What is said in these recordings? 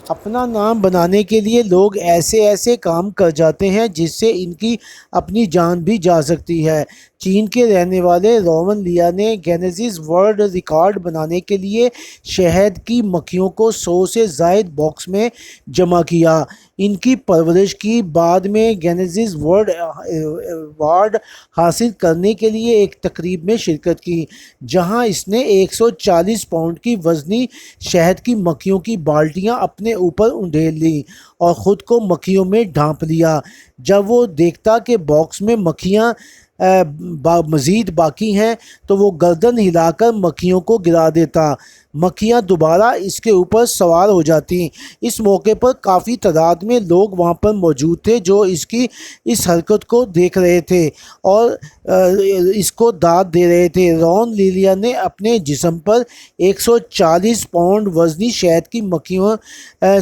اپنا نام بنانے کے لیے لوگ ایسے کام کر جاتے ہیں جس سے ان کی اپنی جان بھی جا سکتی ہے۔ چین کے رہنے والے روون لیا نے گینیز ورلڈ ریکارڈ بنانے کے لیے شہد کی مکھیوں کو 100 سے زائد باکس میں جمع کیا۔ ان کی پرورش کی بعد میں گینیز ورلڈ ایوارڈ حاصل کرنے کے لیے ایک تقریب میں شرکت کی، جہاں اس نے 140 پاؤنڈ کی وزنی شہد کی مکھیوں کی بالٹیاں اپنے اوپر انڈیل لیں اور خود کو مکھیوں میں ڈھانپ لیا۔ جب وہ دیکھتا کہ باکس میں مکھیاں مزید باقی ہیں تو وہ گردن ہلا کر مکھیوں کو گرا دیتا۔ مکھیاں دوبارہ اس کے اوپر سوار ہو جاتیں۔ اس موقع پر کافی تعداد میں لوگ وہاں پر موجود تھے جو اس کی اس حرکت کو دیکھ رہے تھے اور اس کو داد دے رہے تھے۔ روون لیا نے اپنے جسم پر 140 پاؤنڈ وزنی شہد کی مکھیوں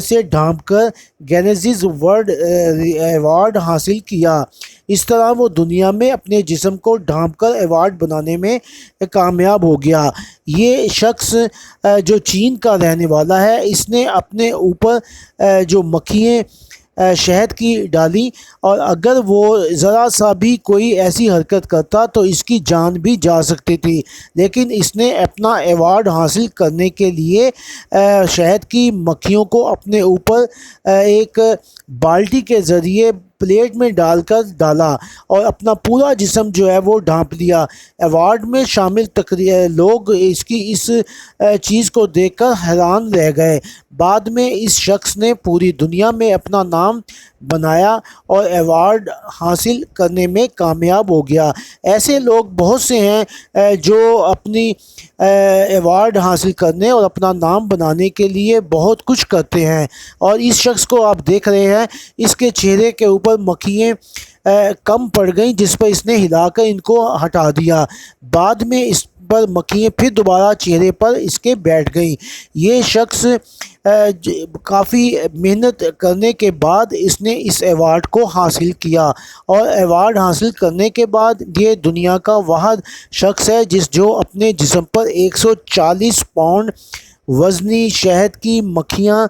سے ڈھانپ کر گینیز ورلڈ ایوارڈ حاصل کیا۔ اس طرح وہ دنیا میں اپنے جسم کو ڈھانپ کر ایوارڈ بنانے میں کامیاب ہو گیا۔ یہ شخص جو چین کا رہنے والا ہے، اس نے اپنے اوپر جو مکھیاں شہد کی ڈالی اور اگر وہ ذرا سا بھی کوئی ایسی حرکت کرتا تو اس کی جان بھی جا سکتی تھی، لیکن اس نے اپنا ایوارڈ حاصل کرنے کے لیے شہد کی مکھیوں کو اپنے اوپر ایک بالٹی کے ذریعے پلیٹ میں ڈالا اور اپنا پورا جسم جو ہے وہ ڈھانپ لیا۔ ایوارڈ میں شامل لوگ اس کی اس چیز کو دیکھ کر حیران رہ گئے۔ بعد میں اس شخص نے پوری دنیا میں اپنا نام بنایا اور ایوارڈ حاصل کرنے میں کامیاب ہو گیا۔ ایسے لوگ بہت سے ہیں جو اپنی ایوارڈ حاصل کرنے اور اپنا نام بنانے کے لیے بہت کچھ کرتے ہیں، اور اس شخص کو آپ دیکھ رہے ہیں، اس کے چہرے کے اوپر مکھیاں کم پڑ گئیں جس پر اس نے ہلا کر ان کو ہٹا دیا۔ بعد میں اس پر مکھیاں پھر دوبارہ چہرے پر اس کے بیٹھ گئیں۔ یہ شخص کافی محنت کرنے کے بعد اس نے اس ایوارڈ کو حاصل کیا، اور ایوارڈ حاصل کرنے کے بعد یہ دنیا کا واحد شخص ہے جو اپنے جسم پر 140 پاؤنڈ وزنی شہد کی مکھیاں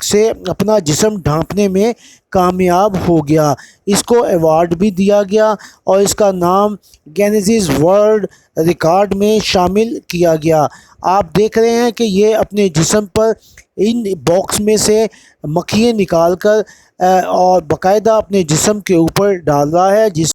سے اپنا جسم ڈھانپنے میں کامیاب ہو گیا۔ اس کو ایوارڈ بھی دیا گیا اور اس کا نام گینیز ورلڈ ریکارڈ میں شامل کیا گیا۔ آپ دیکھ رہے ہیں کہ یہ اپنے جسم پر ان باکس میں سے مکھیاں نکال کر اور باقاعدہ اپنے جسم کے اوپر ڈال رہا ہے،